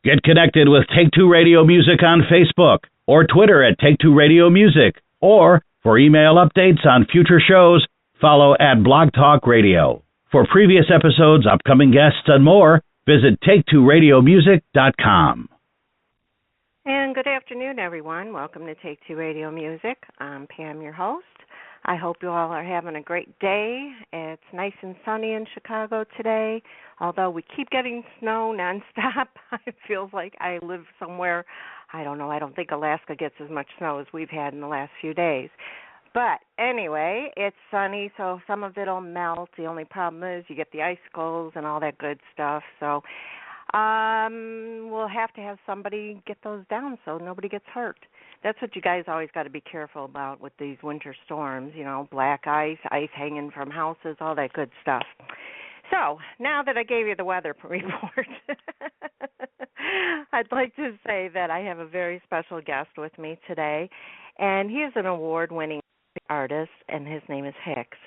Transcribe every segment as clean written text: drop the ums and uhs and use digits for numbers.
Get connected with Take Two Radio Music on Facebook or Twitter at Take Two Radio Music. Or for email updates on future shows, follow at Blog Talk Radio. For previous episodes, upcoming guests, and more, visit TakeTwoRadioMusic.com. And good afternoon, everyone. Welcome to Take Two Radio Music. I'm Pam, your host. I hope you all are having a great day. It's nice and sunny in Chicago today, although we keep getting snow nonstop. It feels like I live somewhere, I don't know, I don't think Alaska gets as much snow as we've had in the last few days. But anyway, it's sunny, so some of it will melt. The only problem is you get the icicles and all that good stuff. So we'll have to have somebody get those down so nobody gets hurt. That's what you guys always got to be careful about with these winter storms, you know, black ice, ice hanging from houses, all that good stuff. So now that I gave you the weather report, I'd like to say that I have a very special guest with me today, and he is an award-winning artist, and his name is Hicks.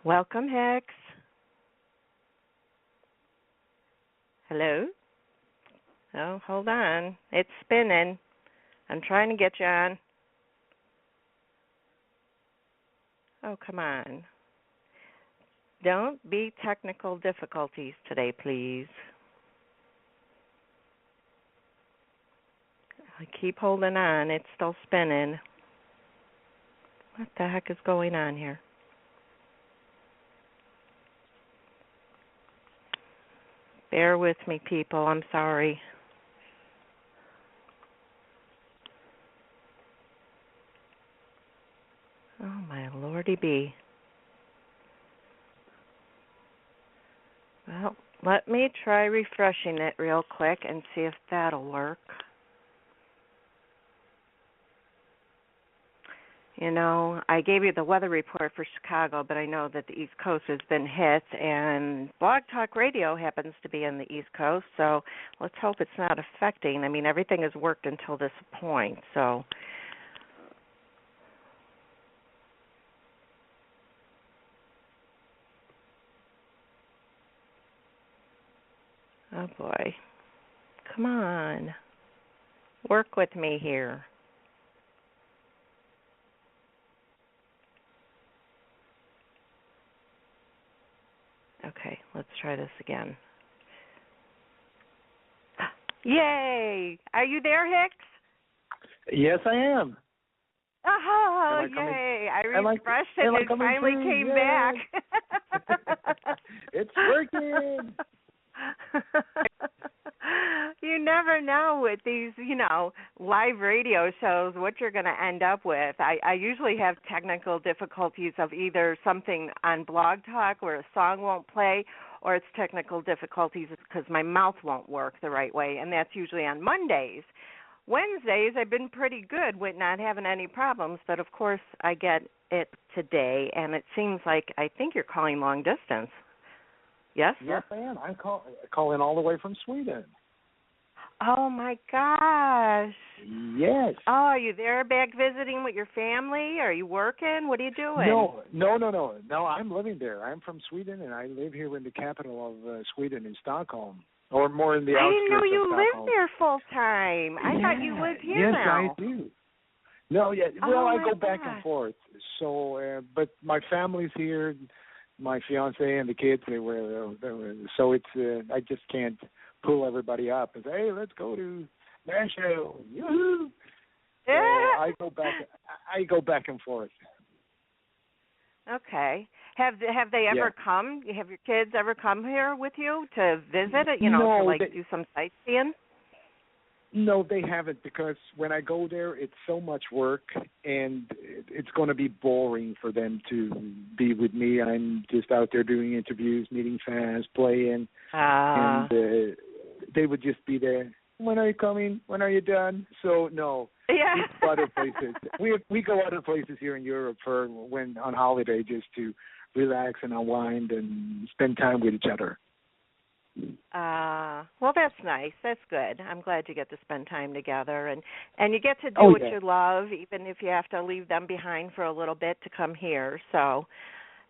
Welcome, Hicks. Hello? Oh, hold on. It's spinning. I'm trying to get you on. Oh, come on. Don't be technical difficulties today, please. I keep holding on. It's still spinning. What the heck is going on here? Bear with me, people. I'm sorry. Oh, my lordy bee. Well, let me try refreshing it real quick and see if that'll work. You know, I gave you the weather report for Chicago, but I know that the East Coast has been hit, and Blog Talk Radio happens to be on the East Coast, so let's hope it's not affecting. I mean, everything has worked until this point, so... Oh, boy. Come on. Work with me here. Okay, let's try this again. Yay! Are you there, Hicks? Yes, I am. Oh, yay. I refreshed it and it finally came back. It's working. You never know with these, you know, live radio shows what you're going to end up with. I usually have technical difficulties of either something on Blog Talk where a song won't play, or it's technical difficulties because my mouth won't work the right way, and that's usually on Mondays. Wednesdays, I've been pretty good with not having any problems, but of course I get it today, and it seems like I think you're calling long distance. Yes? Yes, I am. I'm calling all the way from Sweden. Oh, my gosh. Yes. Oh, are you there back visiting with your family? Are you working? What are you doing? No, I'm living there. I'm from Sweden, and I live here in the capital of Sweden, in Stockholm, or more in the outskirts of Stockholm. I didn't know you lived there full time. I thought you lived here now. Yes, I do. No, yeah. Well, I go back and forth. So, but my family's here. My fiance and the kids, they were so it's I just can't pull everybody up and say, hey, let's go to Nashville. Yoo-hoo! So I go back and forth. Okay. Have they ever come? Have your kids ever come here with you to visit it? You know, no, to like do some sightseeing? No, they haven't, because when I go there, it's so much work, and it's going to be boring for them to be with me. I'm just out there doing interviews, meeting fans, playing, and they would just be there. When are you coming? When are you done? So, no. Yeah. We go other places. We go other places here in Europe for when on holiday, just to relax and unwind and spend time with each other. Well, that's nice. That's good. I'm glad you get to spend time together, and you get to do what you love, even if you have to leave them behind for a little bit to come here. So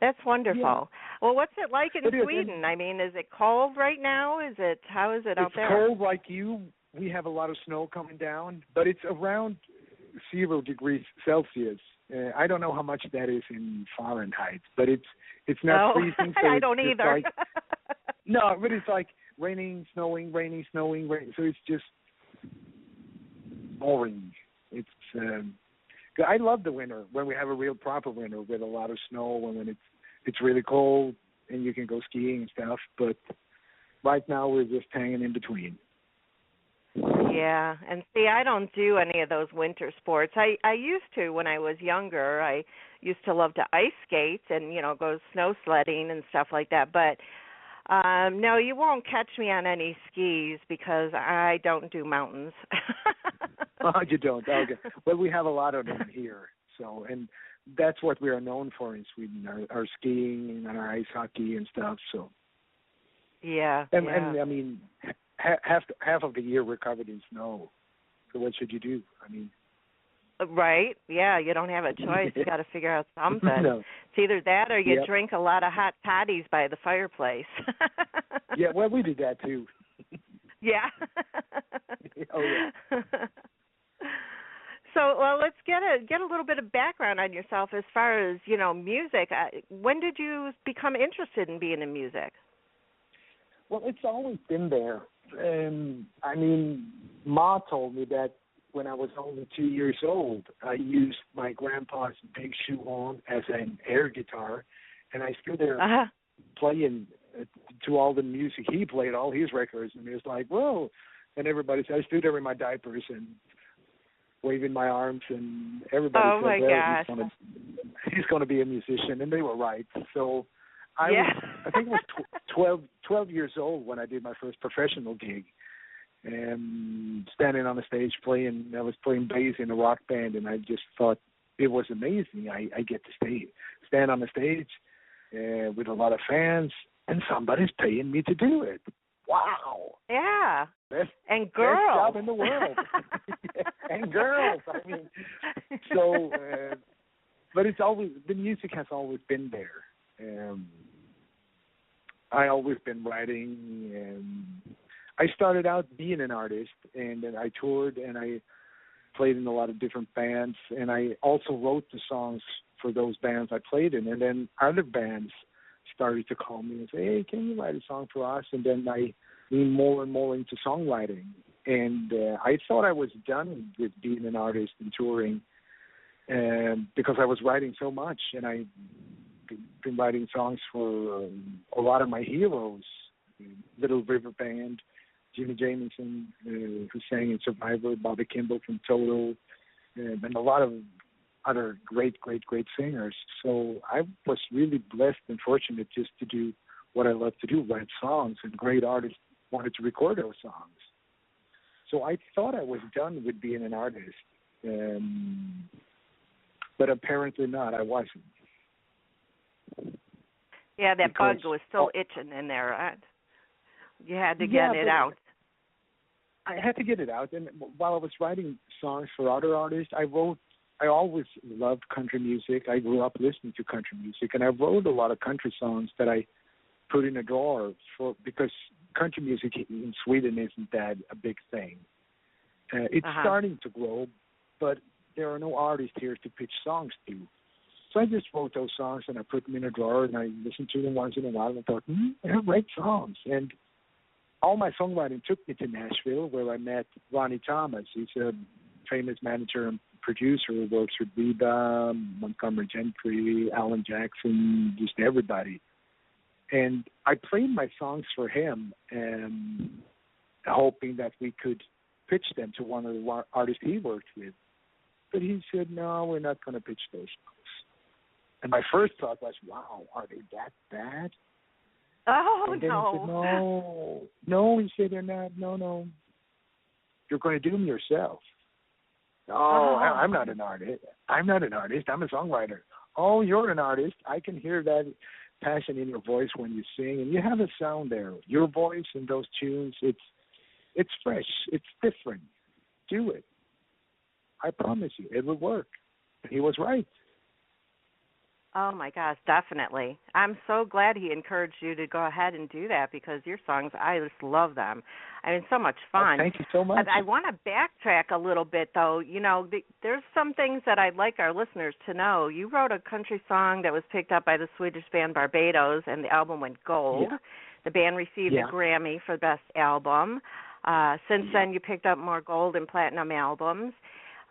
that's wonderful. Yeah. Well, what's it like in Sweden? I mean, is it cold right now? How is it out there? It's cold like you we have a lot of snow coming down, but it's around 0 degrees Celsius. I don't know how much that is in Fahrenheit, but it's not freezing. So I don't either. Like, no, but it's like raining, snowing, raining, snowing, rain. So it's just boring. It's I love the winter when we have a real proper winter with a lot of snow and when it's really cold and you can go skiing and stuff. But right now we're just hanging in between. Yeah, and see, I don't do any of those winter sports. I used to when I was younger. I used to love to ice skate and, go snow sledding and stuff like that. But no, you won't catch me on any skis because I don't do mountains. Oh, you don't? Okay. Well, we have a lot of them here. So, and that's what we are known for in Sweden, our skiing and our ice hockey and stuff. So. Yeah. And I mean, half of the year we're covered in snow. So what should you do? I mean. Right. Yeah, you don't have a choice. You got to figure out something. No. It's either that or you drink a lot of hot toddies by the fireplace. Yeah, well, we did that too. Yeah. Oh yeah. So, well, let's get a little bit of background on yourself as far as music. When did you become interested in being in music? Well, it's always been there. I mean, Ma told me that when I was only 2 years old, I used my grandpa's big shoehorn as an air guitar, and I stood there playing to all the music. He played all his records, and he was like, whoa. And everybody said, I stood there in my diapers and waving my arms, and everybody said, well, he's going to be a musician, and they were right. So I think I was 12 years old when I did my first professional gig, and standing on the stage playing. I was playing bass in a rock band, and I just thought it was amazing. I get to stand on the stage with a lot of fans, and somebody's paying me to do it. Wow. Yeah. Best girls. job in the world. And girls. I mean, so, but it's always, the music has always been there. I always been writing, and I started out being an artist, and then I toured, and I played in a lot of different bands, and I also wrote the songs for those bands I played in, and then other bands started to call me and say, hey, can you write a song for us? And then I leaned more and more into songwriting, and I thought I was done with being an artist and touring, because I was writing so much, and I've been writing songs for a lot of my heroes, Little River Band, Jimmy Jamison, who sang in Survivor, Bobby Kimball from Toto, and a lot of other great singers. So I was really blessed and fortunate just to do what I love to do, write songs, and great artists wanted to record those songs. So I thought I was done with being an artist, but apparently not. I wasn't. Yeah, that bug was still itching in there. Right? You had to get it out. I had to get it out, and while I was writing songs for other artists, I always loved country music. I grew up listening to country music, and I wrote a lot of country songs that I put in a drawer because country music in Sweden isn't that a big thing. It's starting to grow, but there are no artists here to pitch songs to. So I just wrote those songs, and I put them in a drawer, and I listened to them once in a while, and I thought, they're great songs. And all my songwriting took me to Nashville, where I met Ronnie Thomas. He's a famous manager and producer who works with Reba, Montgomery Gentry, Alan Jackson, just everybody. And I played my songs for him, hoping that we could pitch them to one of the artists he worked with. But he said, no, we're not going to pitch those songs. And my first thought was, wow, are they that bad? Oh, and then no. He said, no, he said, they're not, no. You're going to do them yourself. I'm not an artist. I'm a songwriter. Oh, you're an artist. I can hear that passion in your voice when you sing, and you have a sound there. Your voice and those tunes, it's fresh. It's different. Do it. I promise you, it will work. And he was right. Oh my gosh, definitely. I'm so glad he encouraged you to go ahead and do that because your songs, I just love them. I mean, so much fun. Thank you so much. I want to backtrack a little bit, though. You know, there's some things that I'd like our listeners to know. You wrote a country song that was picked up by the Swedish band Barbados, and the album went gold. Yeah. The band received a Grammy for Best Album. Since then, you picked up more gold and platinum albums.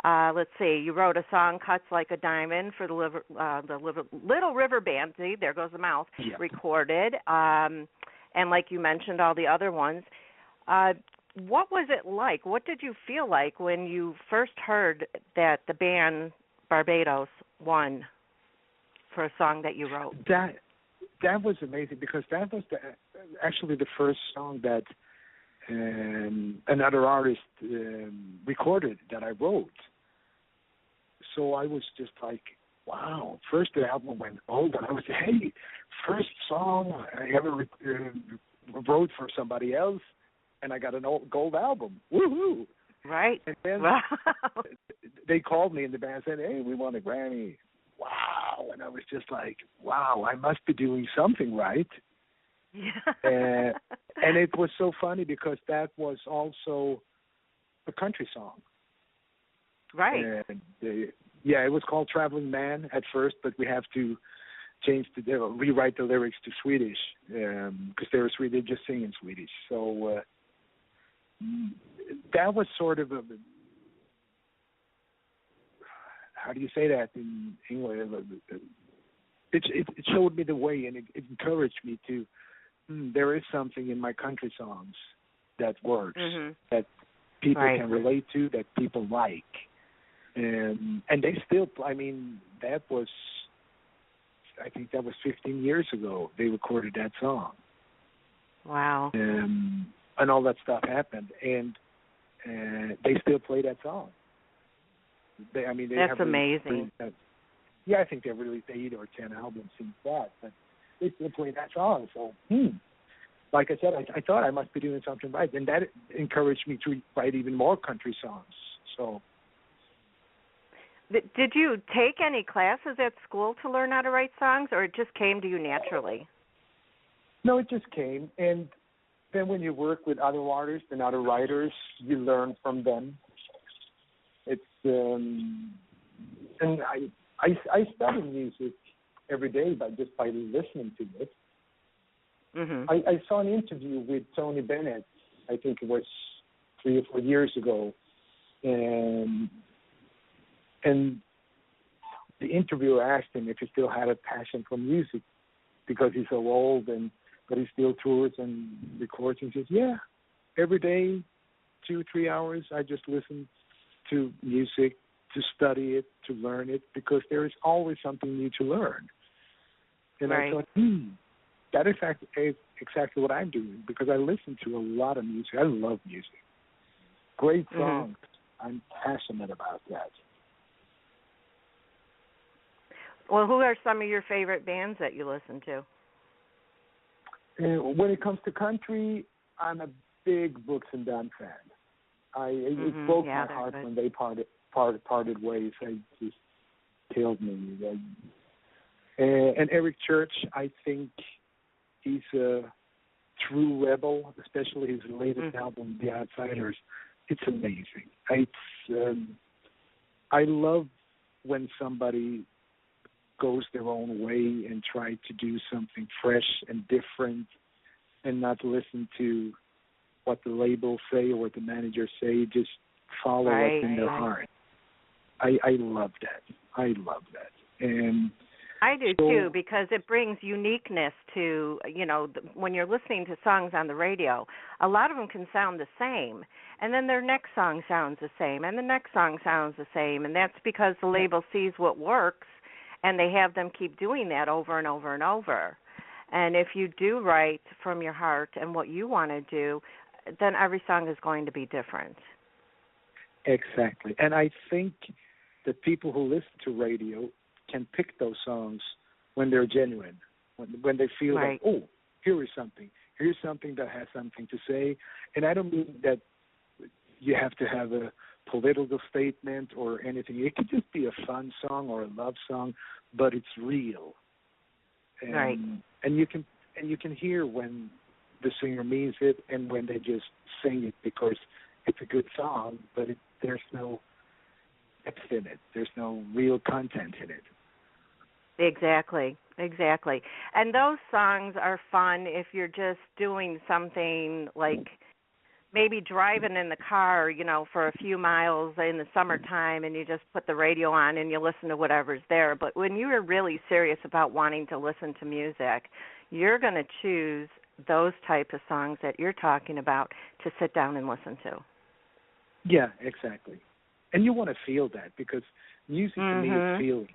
Let's see, you wrote a song, Cuts Like a Diamond, for the Little River Band. See, there goes the mouth. Yeah. Recorded. And like you mentioned, all the other ones. What was it like? What did you feel like when you first heard that the band Barbados won for a song that you wrote? That was amazing because that was actually the first song that another artist recorded that I wrote. So I was just like, wow. First the album went gold, and I was, hey, first song I ever wrote for somebody else, and I got a gold album. Woohoo! Right. And then they called me in the band and said, hey, we won a Grammy. Wow. And I was just like, wow, I must be doing something right. Yeah. And it was so funny because that was also a country song. Right. And it was called Traveling Man at first, but we have to rewrite the lyrics to Swedish because they just sing in Swedish. So that was sort of how do you say that in English? It showed me the way, and it encouraged me to. There is something in my country songs that works, that people can relate to, that people like. And they still, I mean, I think that was 15 years ago they recorded that song. Wow. And all that stuff happened, and they still play that song. That's amazing. I think they've released 8 or 10 albums since that, but they still play that song. So, like I said, I thought I must be doing something right, and that encouraged me to write even more country songs. So, did you take any classes at school to learn how to write songs, or it just came to you naturally? No, it just came, and then when you work with other artists and other writers, you learn from them. It's and I study music every day by listening to it. I saw an interview with Tony Bennett, I think it was 3 or 4 years ago, and the interviewer asked him if he still had a passion for music because he's so old, but he still tours and records. And he says, yeah, every day, 2-3 hours, I just listen to music, to study it, to learn it, because there is always something new to learn. And I thought, that is exactly what I'm doing, because I listen to a lot of music. I love music. Great songs. I'm passionate about that. Well, who are some of your favorite bands that you listen to? When it comes to country, I'm a big Brooks and Dunn fan. It broke my heart when they parted ways. It just killed me. And Eric Church, I think he's a true rebel, especially his latest album, The Outsiders. It's amazing. I love when somebody goes their own way and try to do something fresh and different and not listen to what the labels say or what the managers say, just follow what's in their heart. I love that. I love that. And I do too, because it brings uniqueness to, when you're listening to songs on the radio, a lot of them can sound the same, and then their next song sounds the same, and the next song sounds the same, and that's because the label sees what works, and they have them keep doing that over and over and over. And if you do write from your heart and what you want to do, then every song is going to be different. Exactly. And I think that people who listen to radio can pick those songs when they're genuine, when they feel like, oh, here is something. Here's something that has something to say. And I don't mean that you have to have a political statement or anything. It could just be a fun song or a love song, but it's real. And, right. And you can hear when the singer means it and when they just sing it because it's a good song, but there's no depth in it. There's no real content in it. Exactly. And those songs are fun if you're just doing something like maybe driving in the car, for a few miles in the summertime, and you just put the radio on and you listen to whatever's there. But when you are really serious about wanting to listen to music, you're going to choose those type of songs that you're talking about to sit down and listen to. Yeah, exactly. And you want to feel that because music to me is feeling.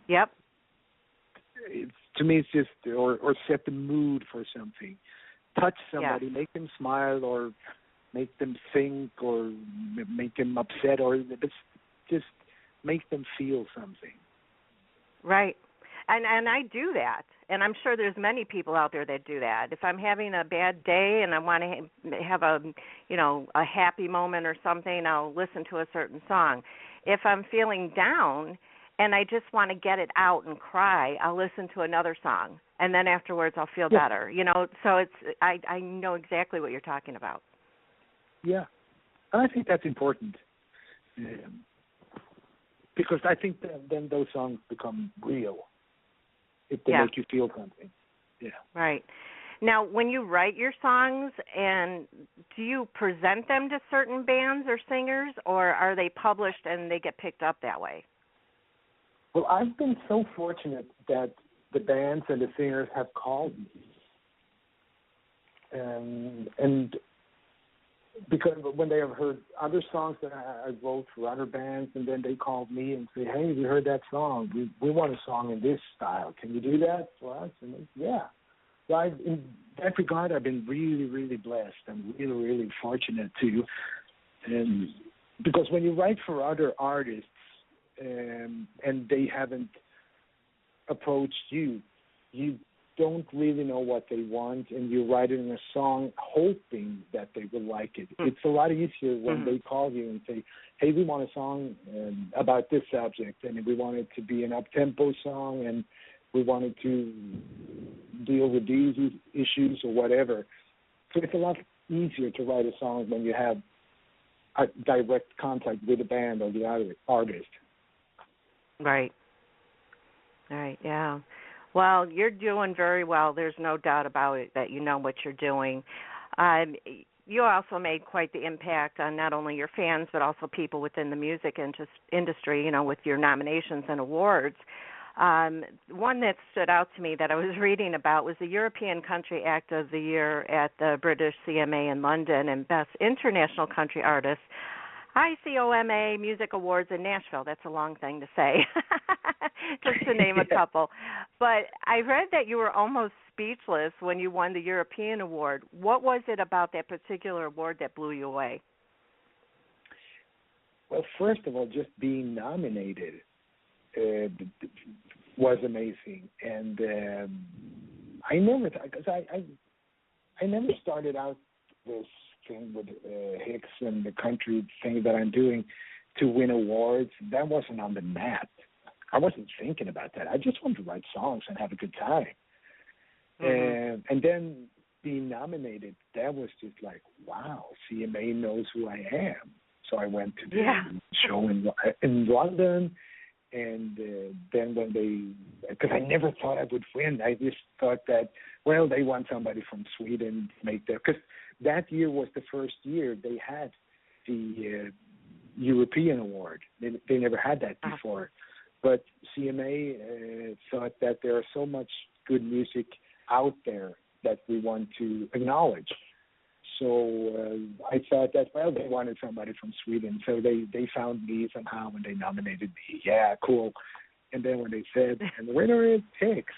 Yep. To me, it's just or set the mood for something. Touch somebody, yes. make them smile, or make them think, or make them upset, or just make them feel something. Right. And I do that, and I'm sure there's many people out there that do that. If I'm having a bad day and I want to have a happy moment or something, I'll listen to a certain song. If I'm feeling down and I just want to get it out and cry, I'll listen to another song, and then afterwards I'll feel better. So I know exactly what you're talking about. Yeah, and I think that's important because I think then those songs become real if they make you feel something. Yeah. Right. Now, when you write your songs, and do you present them to certain bands or singers, or are they published and they get picked up that way? Well, I've been so fortunate that the bands and the singers have called me. And because when they have heard other songs that I wrote for other bands, and then they called me and say, hey, we heard that song. We want a song in this style. Can you do that for us? And yeah. So in that regard, I've been really, really blessed and really, really fortunate too. And because when you write for other artists, and they haven't approached you, you don't really know what they want, and you're writing a song hoping that they will like it. It's a lot easier when they call you and say, hey, we want a song about this subject, and we want it to be an up-tempo song, and we want it to deal with these issues or whatever. So it's a lot easier to write a song when you have a direct contact with the band or the artist. Right, yeah. Well, you're doing very well. There's no doubt about it that you know what you're doing. You also made quite the impact on not only your fans but also people within the music industry, with your nominations and awards. One that stood out to me that I was reading about was the European Country Act of the Year at the British CMA in London and Best International Country Artist ICOMA Music Awards in Nashville. That's a long thing to say, just to name a couple. But I read that you were almost speechless when you won the European award. What was it about that particular award that blew you away? Well, first of all, just being nominated was amazing. And I never, because I never started out this thing with Hicks and the country thing that I'm doing to win awards. That wasn't on the map. I wasn't thinking about that. I just wanted to write songs and have a good time. And then being nominated, that was just like, wow, CMA knows who I am. So I went to the show in London, and then when because I never thought I would win. I just thought that, well, they want somebody from Sweden to make that, because that year was the first year they had the European award. They never had that before. But CMA thought that there is so much good music out there that we want to acknowledge. So I thought that, well, they wanted somebody from Sweden. So they found me somehow and they nominated me. Yeah, cool. And then when they said, and the winner is Hicks,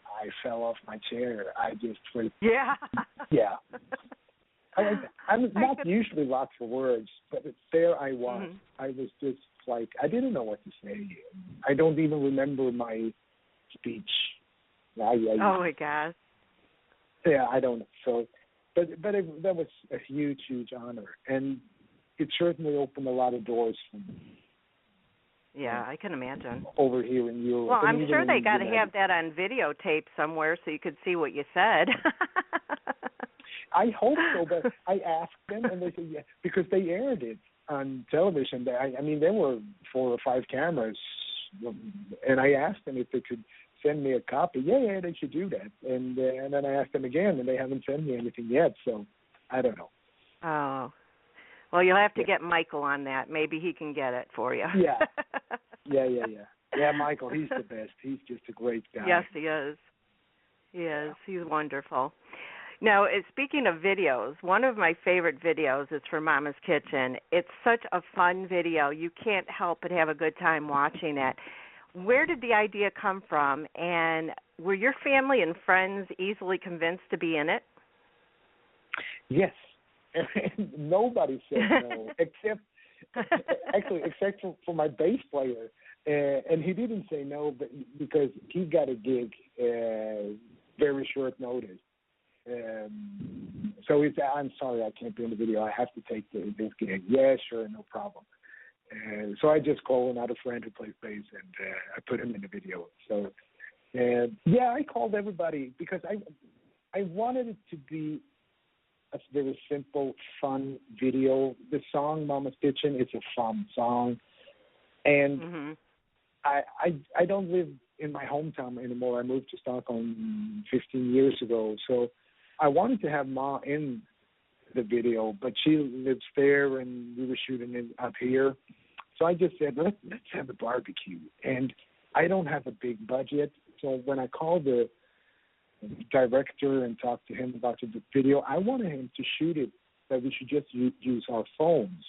I fell off my chair. I just was, yeah. I'm not usually lots for words, but there I was. I was just like, I didn't know what to say. I don't even remember my speech. Oh my gosh. Yeah, I don't know. So, but that was a huge, huge honor. And it certainly opened a lot of doors for me. Yeah, I can imagine. Over here in Europe. Well, I'm sure they got to have that on videotape somewhere so you could see what you said. I hope so, but I asked them, and they said, yeah, because they aired it on television. I mean, there were 4 or 5 cameras, and I asked them if they could send me a copy. Yeah, they should do that. And then I asked them again, and they haven't sent me anything yet, so I don't know. Oh. Well, you'll have to get Miqael on that. Maybe he can get it for you. Yeah. Yeah, Miqael, he's the best. He's just a great guy. Yes, he is. He is. He's wonderful. Now, speaking of videos, one of my favorite videos is for Mama's Kitchen. It's such a fun video. You can't help but have a good time watching it. Where did the idea come from, and were your family and friends easily convinced to be in it? Yes. Nobody said no, except for my bass player, and he didn't say no, but because he got a gig very short notice. So he said, "I'm sorry, I can't be in the video. I have to take this gig." Yeah, sure, no problem. So I just called another friend who plays bass, and I put him in the video. So I called everybody because I wanted it to be a very simple, fun video. The song Mama's Kitchen, it's a fun song. And I don't live in my hometown anymore. I moved to Stockholm 15 years ago. So I wanted to have Ma in the video, but she lives there and we were shooting it up here. So I just said, let's have a barbecue. And I don't have a big budget. So when I called the director and talked to him about the video, I wanted him to shoot it that we should just use our phones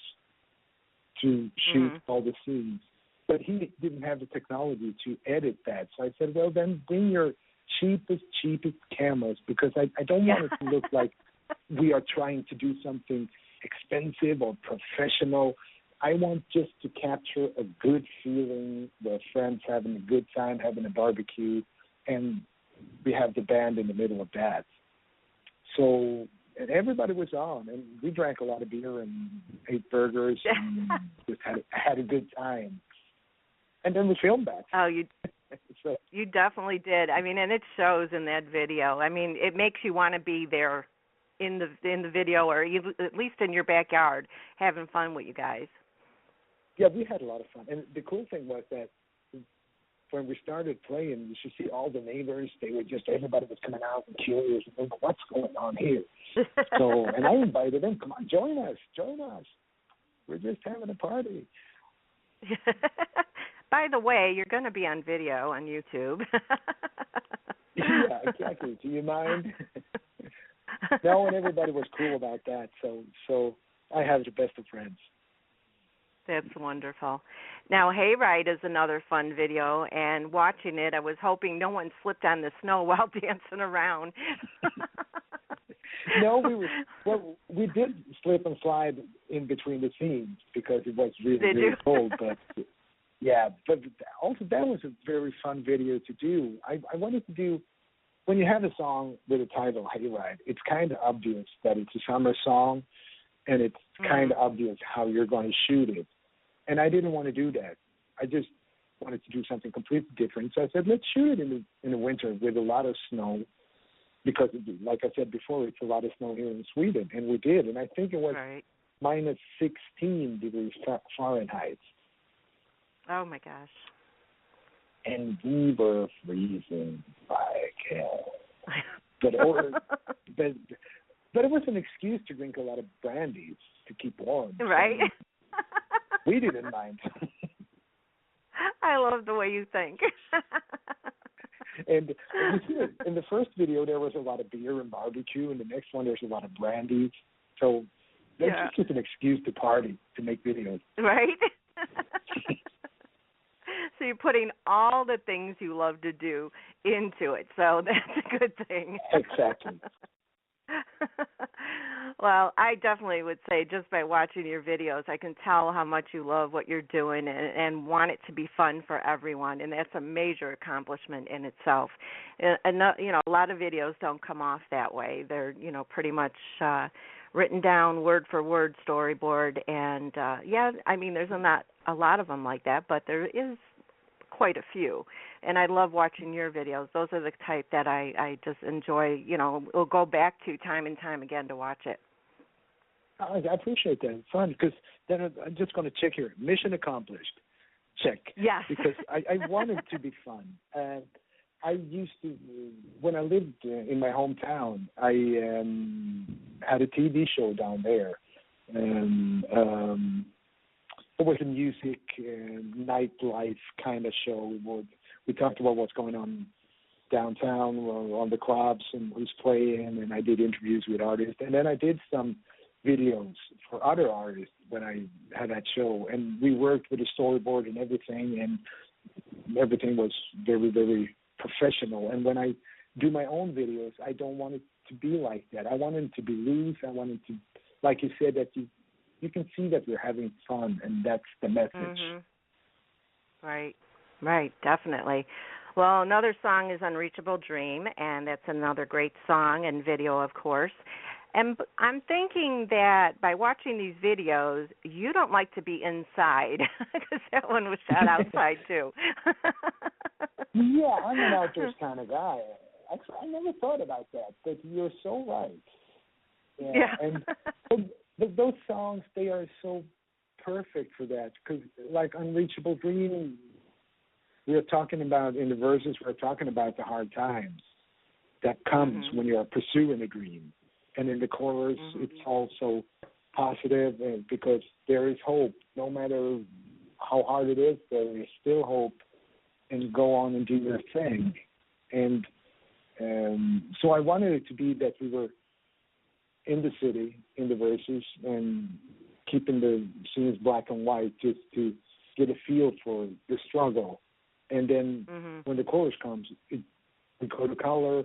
to shoot all the scenes. But he didn't have the technology to edit that. So I said, well, then bring your cheapest cameras, because I don't want it to look like we are trying to do something expensive or professional. I want just to capture a good feeling where friends having a good time, having a barbecue, and we have the band in the middle of that. So and everybody was on, and we drank a lot of beer and ate burgers and just had a good time. And then we filmed that. Oh, you definitely did. I mean, and it shows in that video. I mean, it makes you want to be there in the video, or at least in your backyard, having fun with you guys. Yeah, we had a lot of fun. And the cool thing was that when we started playing, you should see all the neighbors. Everybody was coming out and curious, and what's going on here? So, and I invited them, come on, join us. We're just having a party. By the way, you're going to be on video on YouTube. Yeah, exactly. Do you mind? No, and everybody was cool about that. So I have the best of friends. That's wonderful. Now, Hayride is another fun video, and watching it, I was hoping no one slipped on the snow while dancing around. No, we did slip and slide in between the scenes because it was really cold. But but also that was a very fun video to do. I wanted to do, when you have a song with a title Hayride, it's kind of obvious that it's a summer song, and it's kind of obvious how you're going to shoot it. And I didn't want to do that. I just wanted to do something completely different. So I said, let's shoot it in the winter with a lot of snow, because, like I said before, it's a lot of snow here in Sweden, and we did. And I think it was minus 16 degrees Fahrenheit. Oh, my gosh. And we were freezing like hell. But it was an excuse to drink a lot of brandy to keep warm. Right. We didn't mind. I love the way you think. And you see, in the first video, there was a lot of beer and barbecue. In the next one, there's a lot of brandy. So that's just an excuse to party, to make videos. Right? So you're putting all the things you love to do into it. So that's a good thing. Exactly. Well, I definitely would say just by watching your videos, I can tell how much you love what you're doing and want it to be fun for everyone, and that's a major accomplishment in itself. And a lot of videos don't come off that way. They're, pretty much written down word for word storyboard. And yeah, I mean, there's not a lot of them like that, but there is quite a few. And I love watching your videos. Those are the type that I just enjoy, will go back to time and time again to watch it. I appreciate that. It's fun because then I'm just going to check here. Mission accomplished. Check. Yes. Because I want it to be fun. And I used to, when I lived in my hometown, I had a TV show down there. And it was a music, nightlife kind of show. We talked about what's going on downtown, on the clubs, and who's playing, and I did interviews with artists. And then I did some videos for other artists when I had that show. And we worked with a storyboard and everything, and everything was very, very professional. And when I do my own videos, I don't want it to be like that. I want it to be loose. I want it to, like you said, that you can see that we're having fun, and that's the message. Mm-hmm. Right, definitely. Well, another song is Unreachable Dream, and that's another great song and video, of course. And I'm thinking that by watching these videos, you don't like to be inside, because that one was shot outside, too. Yeah, I'm an outdoors kind of guy. I never thought about that, but you're so right. Yeah. And those songs, they are so perfect for that, because like Unreachable Dream, we're talking about, in the verses, we're talking about the hard times that comes when you're pursuing a dream. And in the chorus, it's also positive, because there is hope. No matter how hard it is, there is still hope, and go on and do your thing. And so I wanted it to be that we were in the city, in the verses, and keeping the scenes black and white, just to get a feel for the struggle. And then when the chorus comes, we go to color,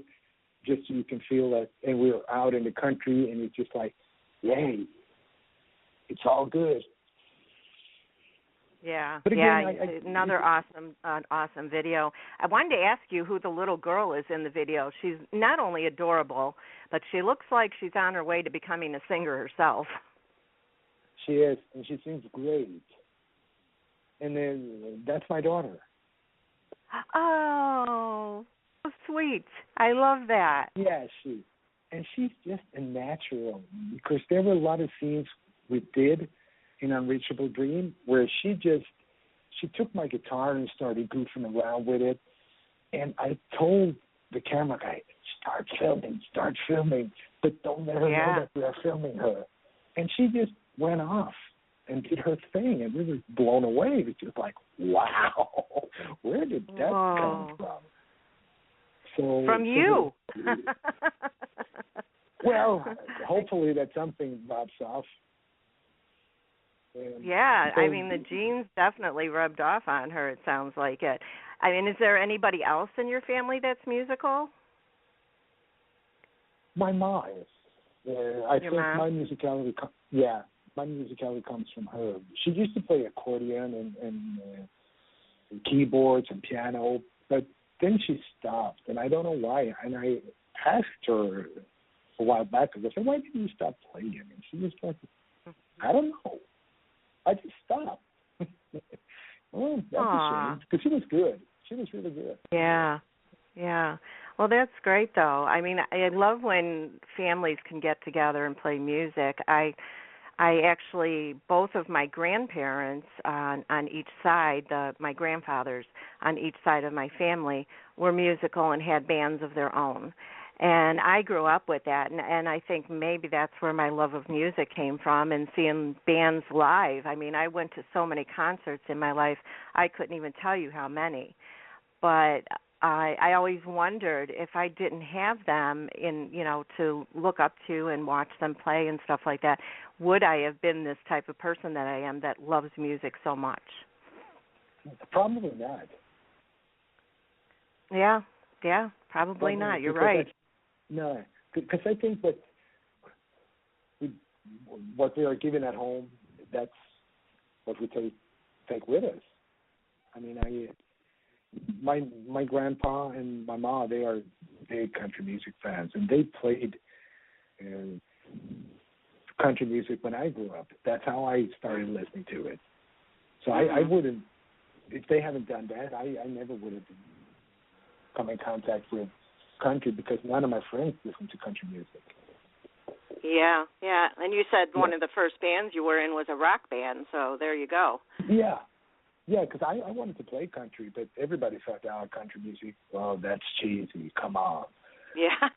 just so you can feel that. And we're out in the country, and it's just like, yay, it's all good. Yeah, but again, another awesome video. I wanted to ask you who the little girl is in the video. She's not only adorable, but she looks like she's on her way to becoming a singer herself. She is, and she sings great. And then that's my daughter. Oh, so sweet. I love that. Yeah, she's just a natural, because there were a lot of scenes we did in Unreachable Dream where she took my guitar and started goofing around with it. And I told the camera guy, start filming, but don't let her know that we are filming her. And she just went off and did her thing, and we were blown away. It was like, wow, where did that come from? From you. Well, hopefully that something pops off. Yeah, I mean, the genes definitely rubbed off on her, it sounds like it. I mean, is there anybody else in your family that's musical? My mom is. I think mom? my musicality comes from her. She used to play accordion and keyboards and piano, but then she stopped, and I don't know why. And I asked her a while back, I said, why did you stop playing? And she was like, I don't know. I just stopped. Well, that's a shame, because she was good. She was really good. Yeah. Well, that's great, though. I mean, I love when families can get together and play music. I actually, both of my grandparents on each side, my grandfathers on each side of my family, were musical and had bands of their own. And I grew up with that, and I think maybe that's where my love of music came from, and seeing bands live. I mean, I went to so many concerts in my life, I couldn't even tell you how many. But I always wondered if I didn't have them to look up to and watch them play and stuff like that, would I have been this type of person that I am that loves music so much? Probably not. Yeah, probably not. You're right. No, because I think what we are given at home, that's what we take with us. I mean, my grandpa and my mom, they are big country music fans, and they played country music when I grew up. That's how I started listening to it. So I wouldn't, if they haven't done that, I never would have come in contact with country because none of my friends listen to country music. Yeah. And you said one of the first bands you were in was a rock band, so there you go. Yeah, because I wanted to play country, but everybody thought, country music, well, that's cheesy, come on. Yeah.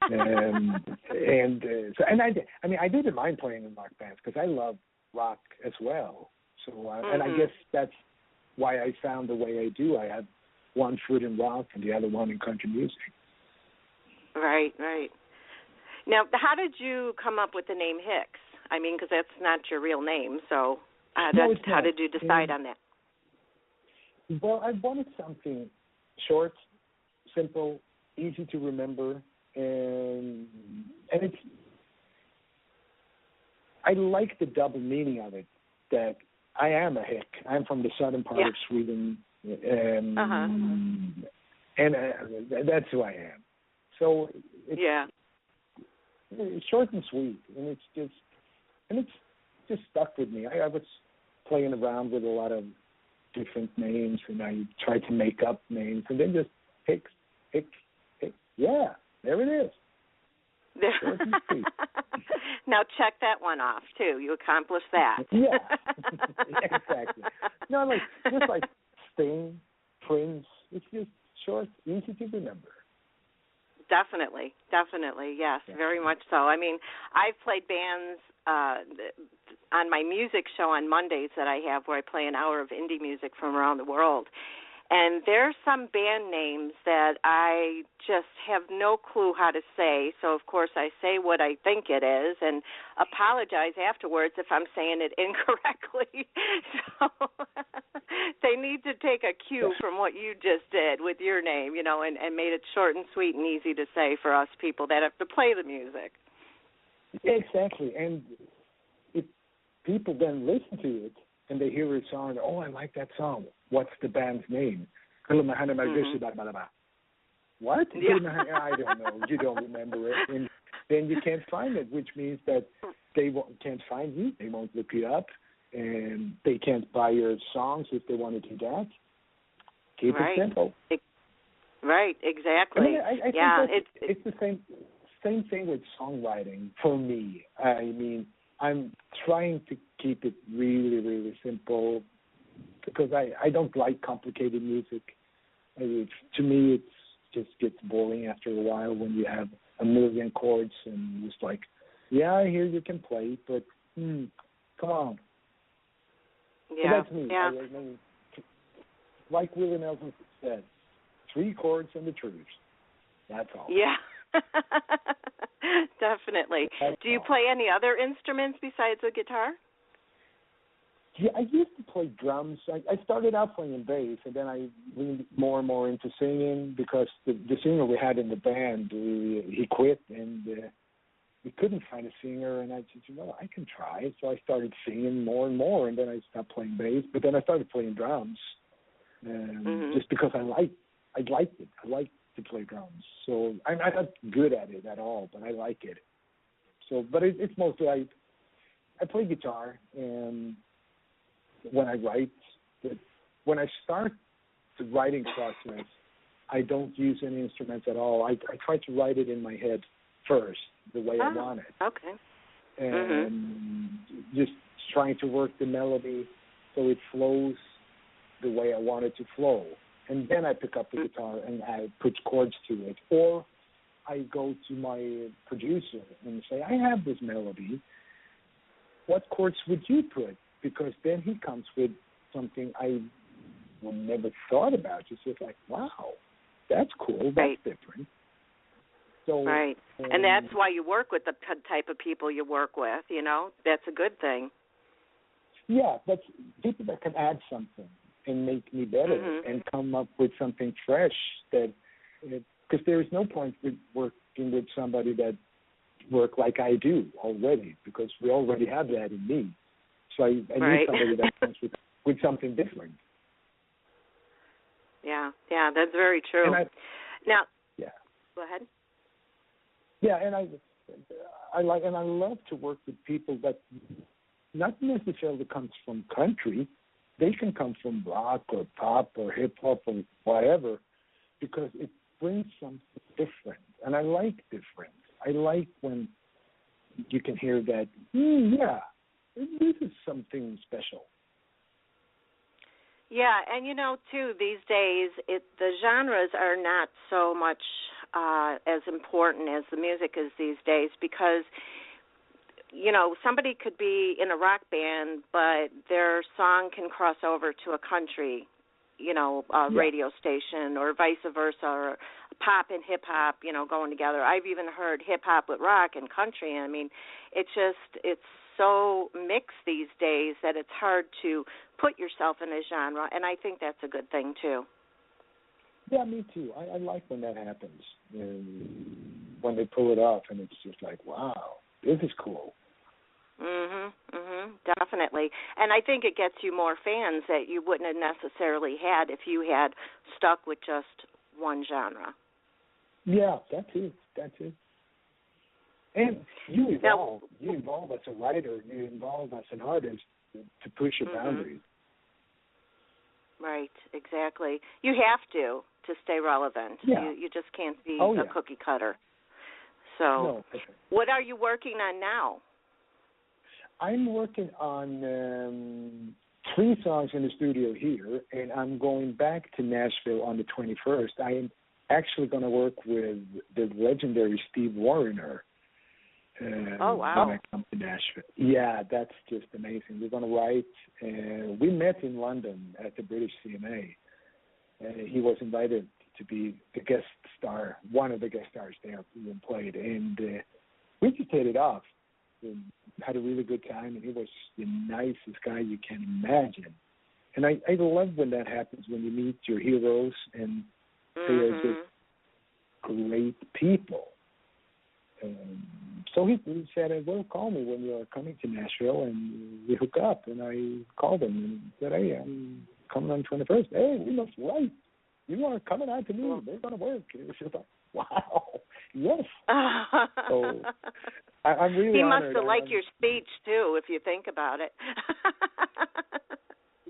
I didn't mind playing in rock bands because I love rock as well. So, and I guess that's why I found the way I do. I have one foot in rock and the other one in country music. Right. Now, how did you come up with the name Hicks? I mean, because that's not your real name, so how did you decide on that? Well, I wanted something short, simple, easy to remember, and it's. I like the double meaning of it. That I am a Hick. I'm from the southern part of Sweden, and that's who I am. So it's short and sweet, and it's just stuck with me. I was playing around with a lot of different names, and I tried to make up names, and then just Hicks. Yeah, there it is. Now check that one off too. You accomplished that. Yeah, exactly. No, just like Sting, Prince. It's just short, easy to remember. Definitely, yes, very much so. I mean, I've played bands on my music show on Mondays that I have where I play an hour of indie music from around the world. And there's some band names that I just have no clue how to say, so of course I say what I think it is and apologize afterwards if I'm saying it incorrectly. So they need to take a cue from what you just did with your name, and made it short and sweet and easy to say for us people that have to play the music. Exactly, and if people then listen to it and they hear a song, I like that song. What's the band's name? What? Yeah. I don't know. You don't remember it. And then you can't find it, which means that they can't find you. They won't look you up. And they can't buy your songs if they want to do that. Keep it simple. Right, exactly. I think it's the same thing with songwriting for me. I mean, I'm trying to keep it really, really simple because I don't like complicated music. To me, it just gets boring after a while when you have a million chords and it's like, I hear you can play, but come on. Yeah, so that's me. I mean, like Willie Nelson said, 3 chords and the truth. That's all. Yeah. Definitely. Do you play any other instruments besides the guitar? Yeah, I used to play drums. I started out playing bass, and then I leaned more and more into singing because the singer we had in the band, he quit, and we couldn't find a singer. And I said, I can try. So I started singing more and more, and then I stopped playing bass. But then I started playing drums, just because I liked it. I liked to play drums. So I'm not good at it at all, but I like it. So, but it's mostly I play guitar, and when I write, when I start the writing process, I don't use any instruments at all. I try to write it in my head first, the way I want it. Okay. And just trying to work the melody so it flows the way I want it to flow. And then I pick up the guitar and I put chords to it. Or I go to my producer and say, I have this melody. What chords would you put? Because then he comes with something I would never thought about. It's just like, wow, that's cool. That's different. So, right. And that's why you work with the type of people you work with, That's a good thing. Yeah, that's people that can add something and make me better and come up with something fresh. Because there is no point with working with somebody that work like I do already, because we already have that in me. So I need somebody that comes with something different. Yeah, that's very true. Now, go ahead. Yeah, and I love to work with people that not necessarily comes from country. They can come from rock or pop or hip hop or whatever, because it brings something different. And I like different. I like when you can hear that, yeah, this is something special. Yeah, and too, these days, the genres are not so much as important as the music is these days, because, somebody could be in a rock band, but their song can cross over to a country, radio station, or vice versa, or pop and hip-hop, going together. I've even heard hip-hop with rock and country. I mean, it's so mixed these days that it's hard to put yourself in a genre, and I think that's a good thing, too. Yeah, me too. I like when that happens, when they pull it off, and it's just like, wow, this is cool. Definitely. And I think it gets you more fans that you wouldn't have necessarily had if you had stuck with just one genre. Yeah, that too. And you evolve as a writer, you evolve as an artist to push your boundaries. Right, exactly. You have to stay relevant. Yeah. You just can't be a cookie cutter. So, what are you working on now? I'm working on 3 songs in the studio here, and I'm going back to Nashville on the 21st. I am actually going to work with the legendary Steve Wariner. Oh, wow. When I come to Nashville. Yeah, that's just amazing. We're going to write. We met in London at the British CMA. He was invited to be the guest star, one of the guest stars there who played. And we just hit it off. We had a really good time, and he was the nicest guy you can imagine. And I love when that happens, when you meet your heroes, and they are just great people. So he said, well, call me when you're coming to Nashville, and we hook up. And I called him and said, hey, I'm coming on 21st. Hey, we must write. You are coming out to me. We're going to work. And it was just like, wow, yes. So I'm really honored. He must have liked your speech, too, if you think about it.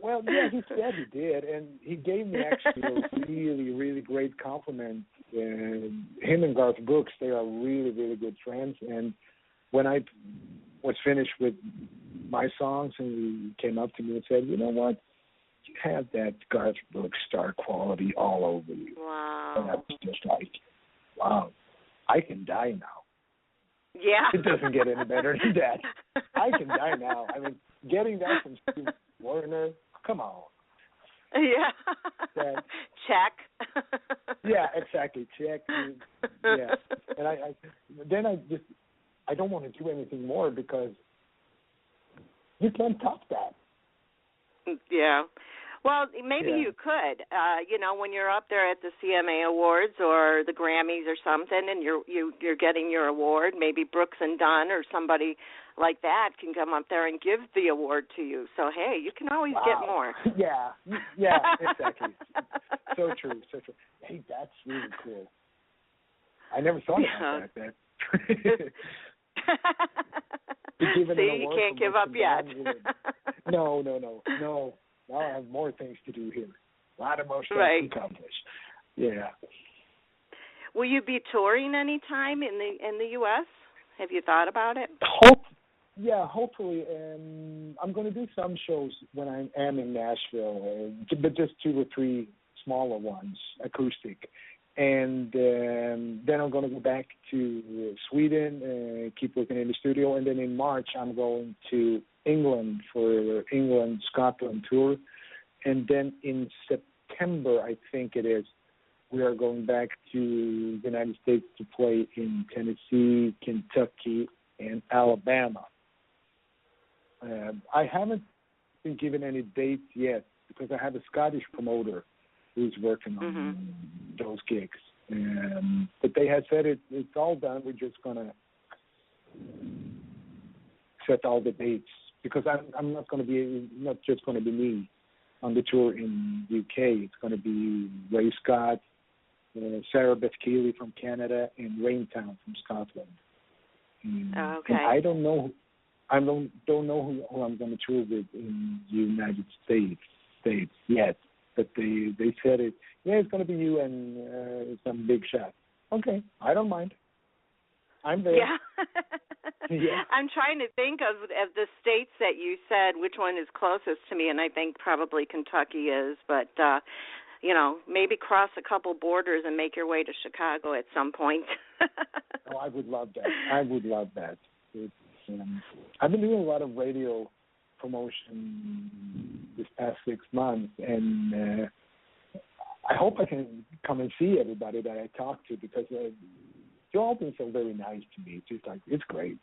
Well, yeah, he said he did, and he gave me actually a really, really great compliment. Him and Garth Brooks, they are really, really good friends. And when I was finished with my songs, and he came up to me and said, you know what? You have that Garth Brooks star quality all over you. Wow. And I was just like, wow, I can die now. Yeah. It doesn't get any better than that. I can die now. I mean, getting that from Steve Wariner, come on. Yeah. Check. Yeah, exactly. Check. Yeah. And I don't want to do anything more, because you can't top that. Yeah. Well, maybe you could. When you're up there at the CMA Awards or the Grammys or something, and you're getting your award, maybe Brooks and Dunn or somebody like that can come up there and give the award to you. So hey, you can always get more. Yeah, exactly. So true. Hey, that's really cool. I never thought about that. See, you can't give up yet. No. Now I have more things to do here. A lot of more stuff to accomplish. Yeah. Will you be touring any time in the U.S.? Have you thought about it? Hopefully. I'm going to do some shows when I am in Nashville, but just 2 or 3 smaller ones, acoustic. And then I'm going to go back to Sweden, keep working in the studio. And then in March, I'm going to England for England-Scotland tour. And then in September, I think it is, we are going back to the United States to play in Tennessee, Kentucky, and Alabama. I haven't been given any dates yet, because I have a Scottish promoter who's working on those gigs. But they have said it's all done. We're just going to set all the dates, because I'm not going to be, not just going to be me on the tour in UK. It's going to be Ray Scott, Sarah Beth Keeley from Canada, and Raintown from Scotland. Okay. And I don't know. I don't know who I'm going to tour with in the United States yet. But they said it. Yeah, it's going to be you and some big shot. Okay, I don't mind. I'm there. Yeah. Yeah. I'm trying to think of the states that you said, which one is closest to me, and I think probably Kentucky is. But, maybe cross a couple borders and make your way to Chicago at some point. Oh, I would love that. It's, I've been doing a lot of radio promotion this past 6 months, and I hope I can come and see everybody that I talk to, because you've all been so very nice to me. It's just like, it's great.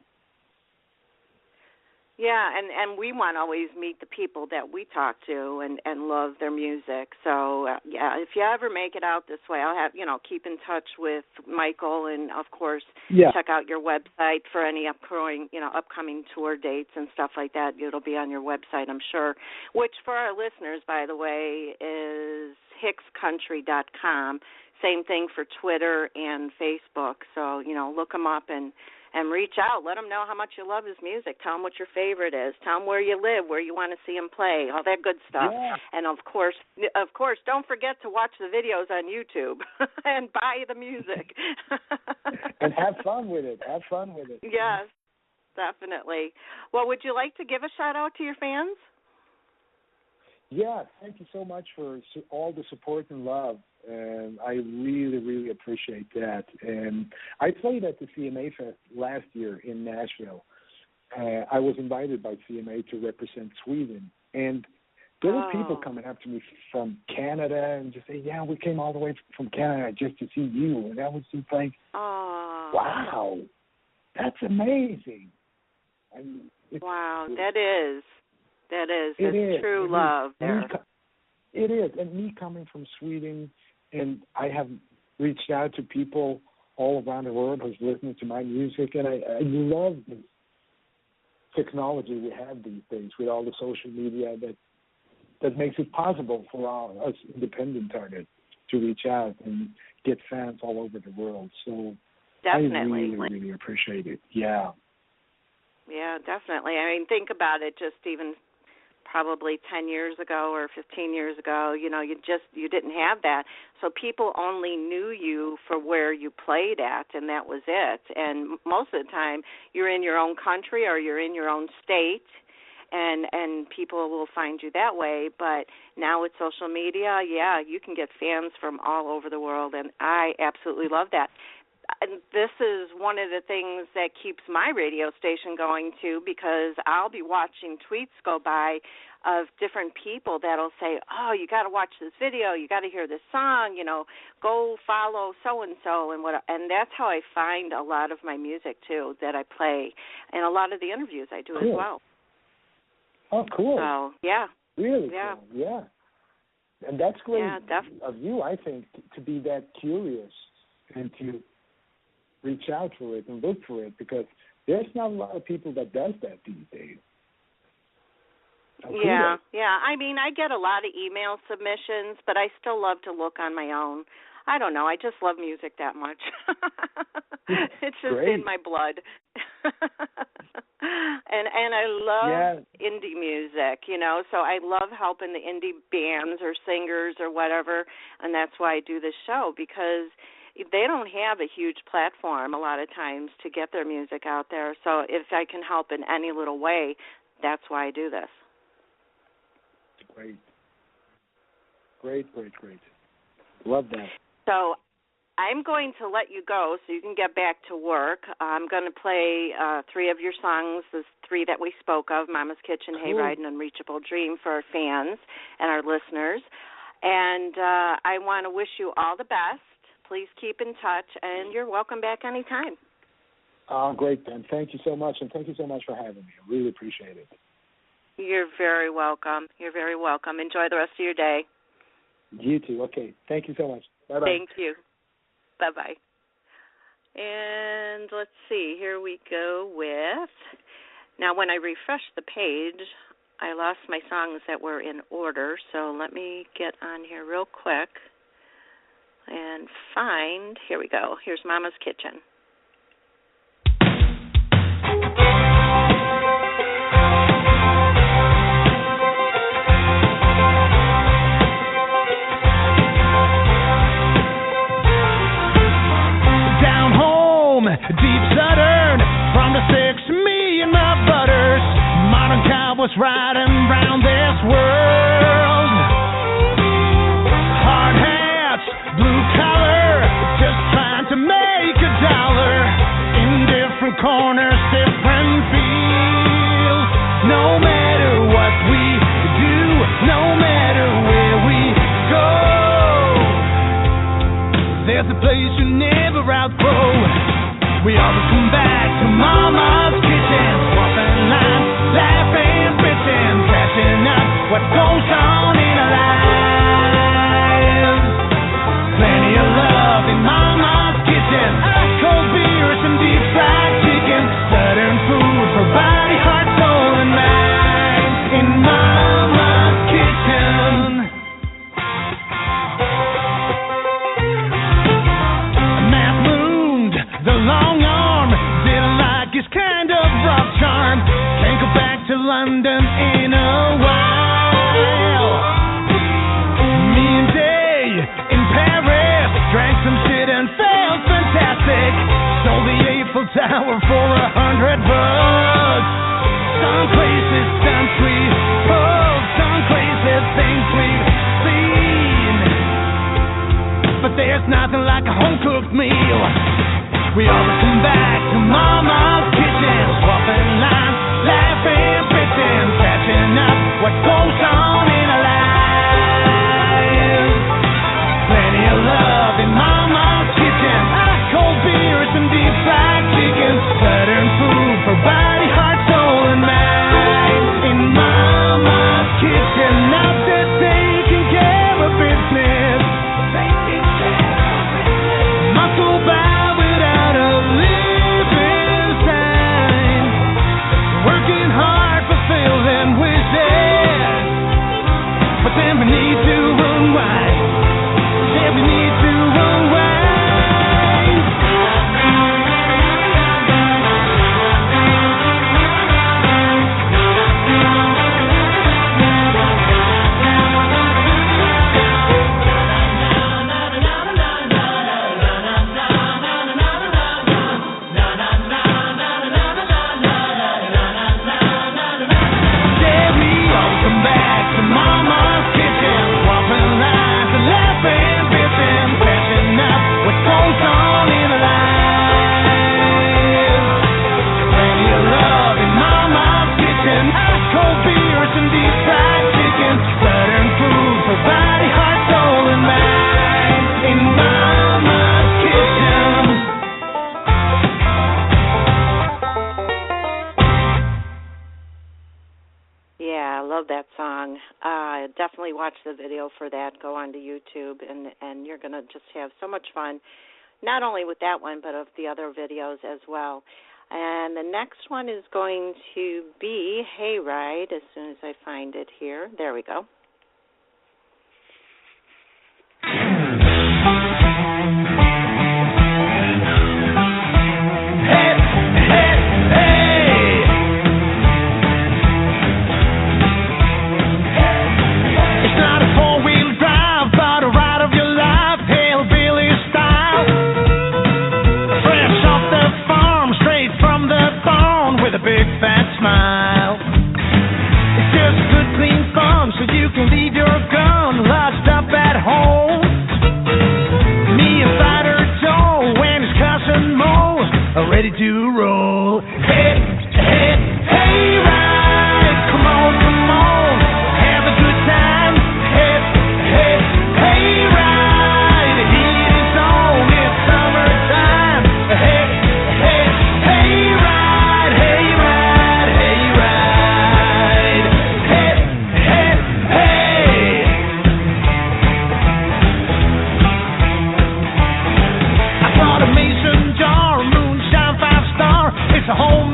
Yeah, and we want to always meet the people that we talk to and love their music. So, if you ever make it out this way, I'll have, keep in touch with Miqael, and, of course, check out your website for any upcoming tour dates and stuff like that. It'll be on your website, I'm sure, which for our listeners, by the way, is hickscountry.com. Same thing for Twitter and Facebook. So, look them up and reach out. Let him know how much you love his music. Tell him what your favorite is. Tell him where you live, where you want to see him play, all that good stuff. Yeah. And, of course, don't forget to watch the videos on YouTube and buy the music. And have fun with it. Yes, definitely. Well, would you like to give a shout-out to your fans? Yeah, thank you so much for all the support and love. I really, really appreciate that. And I played at the CMA Fest last year in Nashville. I was invited by CMA to represent Sweden. And there were people coming up to me from Canada and just say, yeah, we came all the way from Canada just to see you. And I was just like, wow, that's amazing. Wow, that is. It's true love there. It is. And me coming from Sweden, and I have reached out to people all around the world who's listening to my music, and I love the technology we have these days with all the social media that makes it possible for us independent artists to reach out and get fans all over the world. So definitely. I really, really appreciate it. Yeah. Yeah, definitely. I mean, think about it, just even probably 10 years ago or 15 years ago, you didn't have that. So people only knew you for where you played at, and that was it. And most of the time, you're in your own country or you're in your own state, and people will find you that way. But now with social media, you can get fans from all over the world, and I absolutely love that. And this is one of the things that keeps my radio station going, too, because I'll be watching tweets go by of different people that'll say, oh, you got to watch this video, you got to hear this song, go follow so-and-so, and that's how I find a lot of my music, too, that I play, and a lot of the interviews I do as well. Oh, cool. So, yeah. Really yeah. Cool, yeah. And that's great of you, I think, to be that curious and to reach out for it and look for it, because there's not a lot of people that does that these days. Yeah. I mean, I get a lot of email submissions, but I still love to look on my own. I don't know. I just love music that much. It's just in my blood. And I love indie music, so I love helping the indie bands or singers or whatever, and that's why I do this show, because they don't have a huge platform a lot of times to get their music out there. So if I can help in any little way, that's why I do this. Great. Love that. So I'm going to let you go so you can get back to work. I'm going to play 3 of your songs, the 3 that we spoke of, Mama's Kitchen, Hayride, and Unreachable Dream, for our fans and our listeners. And I want to wish you all the best. Please keep in touch, and you're welcome back anytime. Great, Ben. Thank you so much, and thank you so much for having me. I really appreciate it. You're very welcome. Enjoy the rest of your day. You too. Okay. Thank you so much. Bye-bye. Thank you. Bye-bye. And let's see. Here we go with... Now, when I refresh the page, I lost my songs that were in order, so let me get on here real quick and find... Here we go. Here's Mama's Kitchen. riding round this world. Hard hats, blue collar, just trying to make a dollar. In different corners, different fields. No matter what we do, no matter where we go, there's a place you never outgrow. We always come back to Mama's kitchen, swapping lines, laughing, bitching, catching up what goes on in our lives. Plenty of love in Mama's kitchen, ice cold beers and deep fried chicken, southern food for body, heart, soul, and mind. In Mama's kitchen. Matt mooned the long arm, didn't like his kind of rough charm. Can't go back to London in a while. Me and Day in Paris drank some shit and felt fantastic. Sold the Eiffel Tower for $100. Some places done sweet, oh, some places things we've seen. But there's nothing like a home-cooked meal. We always come back to Mama's kitchen, swapping lines, laughing, bitching, catching up what goes on in our lives. Plenty of love in Mama's kitchen, ice cold beers and deep fried chicken, southern food for body, heart, soul, and mind. In Mama's kitchen, out there taking care of business. Must go by without a living sign. Working hard, fulfilling wishes. But then we need to unwind. Yeah, we need to unwind. Yeah, we all come back to Mama's kitchen, swapping lines and laughing, bitching, catching up what goes on in our lives. Plenty of love in Mama's kitchen, ice cold beers and deep fried chicken, southern food for body, heart, soul, and mind. In Mama's kitchen. Yeah, I love that song. Definitely watch the video for that. Go onto YouTube, and you're going to just have so much fun, not only with that one, but of the other videos as well. And the next one is going to be Hayride, as soon as I find it here. There we go. It's not a four-wheel drive, but a ride of your life, hillbilly style. Fresh off the farm, straight from the barn, with a big fat smile. It's just good, clean fun, so you can leave your gun lodged up at home. Me and Fighter Joe and his cousin Mo are ready to roll. Hey, hey, hey, ride, come on, have a good time. Hey, hey, hey, ride, the heat is on, it's summertime. Hey, hey, hey, ride, hey, ride, hey, ride. Hey, hey, hey. I bought a mason jar, moonshine 5-star. It's a whole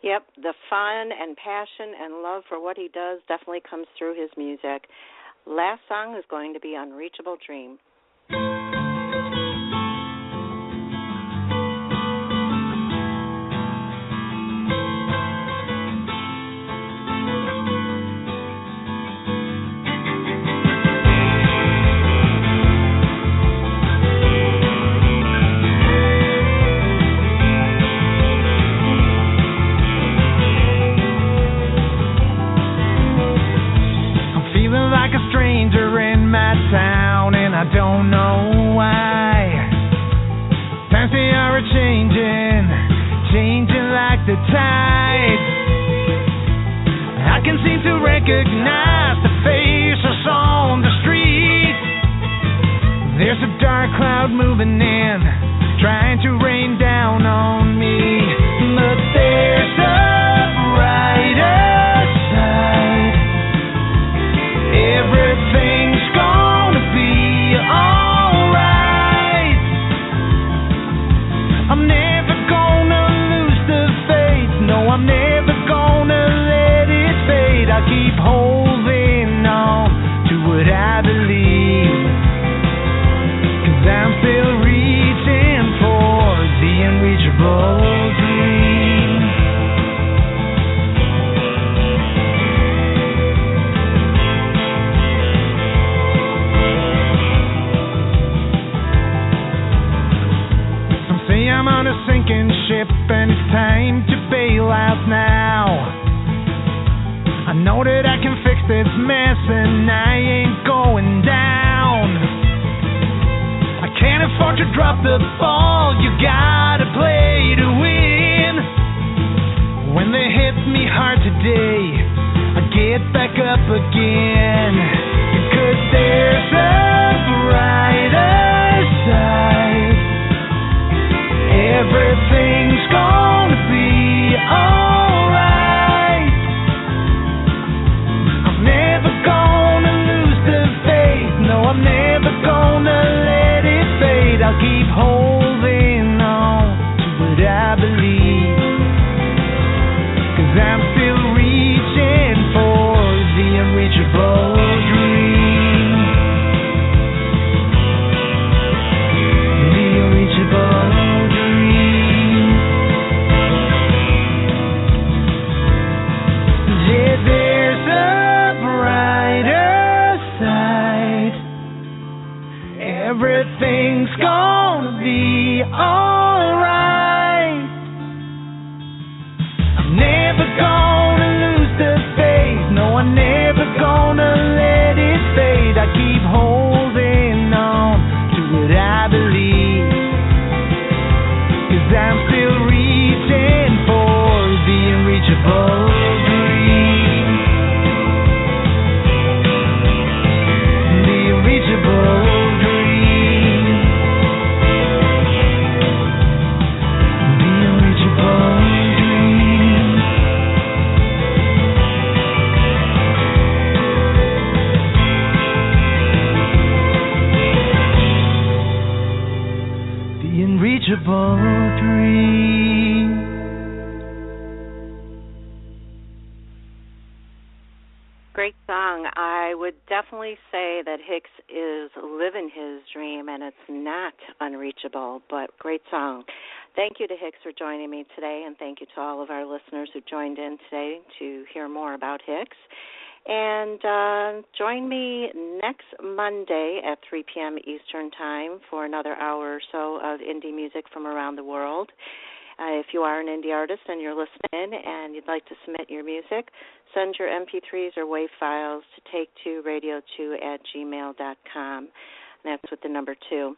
Yep, the fun and passion and love for what he does definitely comes through his music. Last song is going to be Unreachable Dream. Town, and I don't know why. Times they are changing like the tide. I can seem to recognize the faces on the street. There's a dark cloud moving in, trying to rain down on me. But there's a brighter side. Everything's gonna be alright. I'm never gonna lose the faith. No, I'm never gonna let it fade. I keep holding on to what I believe, 'cause I'm still reaching for the unreachable dream. I'm on a sinking ship and it's time to bail out now. I know that I can fix this mess and I ain't going down. I can't afford to drop the ball, you gotta play to win. When they hit me hard today, I get back up again. Because there's a brighter side. Everything's gonna be alright. I'm never gonna lose the faith. No, I'm never gonna let it fade. I'll keep holding on to what I believe, 'cause I'm still reaching for the unreachable dream. The unreachable dream. Yeah, there's a brighter side. Everything's gonna be alright. I'm never gonna lose the faith. No, I'm never gonna let it fade. I keep holding on to what I believe, 'cause I'm still reaching for the unreachable dream. The unreachable dream. The unreachable dream. The unreachable dream. Great song. I would definitely say that Hicks is living his dream, and it's not unreachable, but great song. Thank you to Hicks for joining me today, and thank you to all of our listeners who joined in today to hear more about Hicks. And join me next Monday at 3 p.m. Eastern Time for another hour or so of indie music from around the world. If you are an indie artist and you're listening and you'd like to submit your music, send your MP3s or WAV files to take2radio2@gmail.com. And that's with the number 2.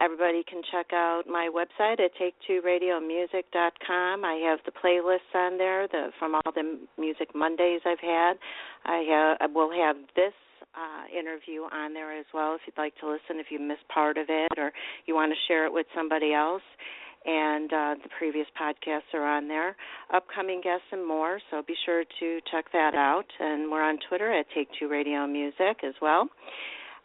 Everybody can check out my website at take2radiomusic.com. I have the playlists on there from all the Music Mondays I've had. I will have this interview on there as well if you'd like to listen, if you missed part of it or you want to share it with somebody else. And the previous podcasts are on there, upcoming guests and more, so be sure to check that out. And we're on Twitter at Take2Radio Music as well.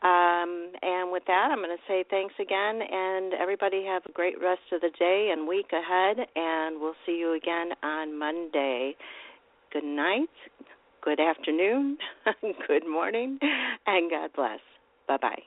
And with that, I'm going to say thanks again, and everybody have a great rest of the day and week ahead, and we'll see you again on Monday. Good night, good afternoon, good morning, and God bless. Bye-bye.